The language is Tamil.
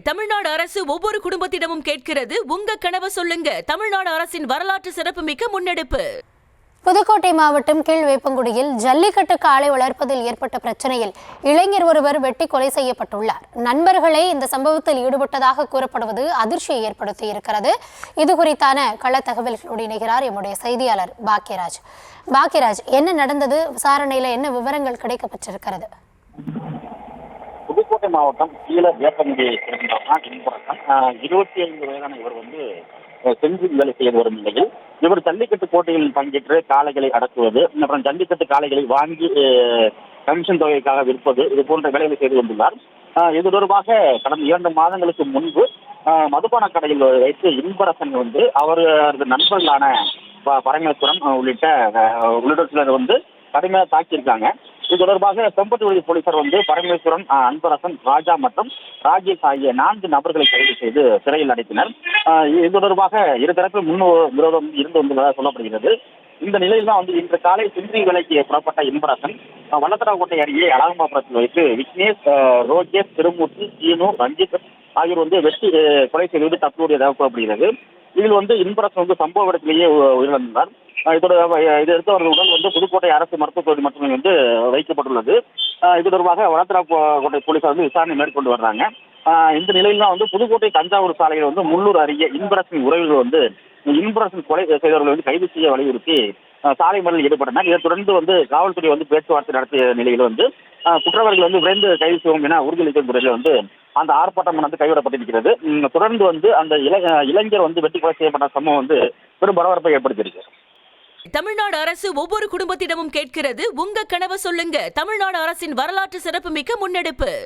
தமிழ்நாடு அரசு ஒவ்வொரு குடும்பத்திடமும் கேட்கிறது, உங்க கனவை சொல்லுங்க. தமிழ்நாடு அரசின் வரலாற்று சிறப்புமிக்க முன்னெடுப்பு. புதுக்கோட்டை மாவட்டம் கீழ்வேப்பங்குடியில் ஜல்லிக்கட்டு காளை வளர்ப்பதில் ஏற்பட்ட பிரச்சனையில் இளைஞர் ஒருவர் வெட்டி கொலை செய்யப்பட்டுள்ளார். நண்பர்களே இந்த சம்பவத்தில் ஈடுபட்டதாக கூறப்படுவது அதிர்ச்சியை ஏற்படுத்தி இருக்கிறது. இது குறித்தான கள தகவல்களோடு இணைகிறார் எம்முடைய செய்தியாளர் பாக்கியராஜ். பாக்கியராஜ், என்ன நடந்தது? விசாரணையில என்ன விவரங்கள் கிடைக்கப்பட்டிருக்கிறது? புதுக்கோட்டை மாவட்டம் கீழ வேப்பங்குடியை சேர்ந்தவர் 25 வயதான இவர் செஞ்சு வேலை செய்து வரும் நிலையில் இவர் ஜல்லிக்கட்டு போட்டிகளில் பங்கேற்று காளைகளை அடக்குவது, அப்புறம் ஜல்லிக்கட்டு காளைகளை வாங்கி கமிஷன் தொகைக்காக விற்பது, இது போன்ற வேலைகளை செய்து வந்துள்ளார். இது தொடர்பாக கடந்த 2 மாதங்களுக்கு முன்பு மதுபான கடையில் வைத்து இன்பரசன் அவரது நண்பர்களான பரமேஸ்வரன் உள்ளிட்ட சிலர் கடுமையாக தாக்கியிருக்காங்க. இது தொடர்பாக செம்பட்டுவெளி போலீசார் பரமேஸ்வரன், அன்பரசன், ராஜா மற்றும் ராஜேஷ் ஆகிய 4 நபர்களை கைது செய்து சிறையில் அடைத்தனர். இது தொடர்பாக இருதரப்பு விரோதம் இருந்து வந்ததாக சொல்லப்படுகிறது. இந்த நிலையில் தான் இன்று காலை சிந்திரி வேலைக்கு புறப்பட்ட இன்பரசன் வல்லத்தராக்கோட்டை அருகே அழகம்பாபுரத்தில் வைத்து விக்னேஷ், ரோஜேஷ், திருமூர்த்தி, சீனு, ரஞ்சித் ஆகியோர் வெட்டி கொலை செய்து தப்பியோடியதாக கூறப்படுகிறது. இதில் இன்பரசன் சம்பவ இடத்திலேயே உயிரிழந்தார். இதையடுத்து அவர்கள் உடல் புதுக்கோட்டை அரசு மருத்துவக் கல்லூரி மட்டுமே வைக்கப்பட்டுள்ளது. இது தொடர்பாக வளத்தராக்கோட்டை போலீசார் விசாரணை மேற்கொண்டு வர்றாங்க. இந்த நிலையில் தான் புதுக்கோட்டை தஞ்சாவூர் சாலையில் முள்ளூர் அருகே இன்பரசன் உறவுகள் இன்பரசன் கொலை செய்தவர்கள் கைது செய்ய வலியுறுத்தி சாலை மறியலில் ஈடுபட்டனர். இதை தொடர்ந்து காவல்துறை பேச்சுவார்த்தை நடத்திய நிலையில் குற்றவாளிகள் விரைந்து கைது செய்வோம் என உறுதியளிக்கும் முறையில் அந்த ஆர்ப்பாட்டம் கைவிடப்பட்டிருக்கிறது. தொடர்ந்து அந்த இளைஞர் வெட்டி கொலை செய்யப்பட்ட சம்பவம் பெரும் பரபரப்பை ஏற்படுத்தியிருக்கிறது. தமிழ்நாடு அரசு ஒவ்வொரு குடும்பத்திடமும் கேட்கிறது, உங்க கனவை சொல்லுங்க. தமிழ்நாடு அரசின் வரலாற்று சிறப்புமிக்க முன்னெடுப்பு.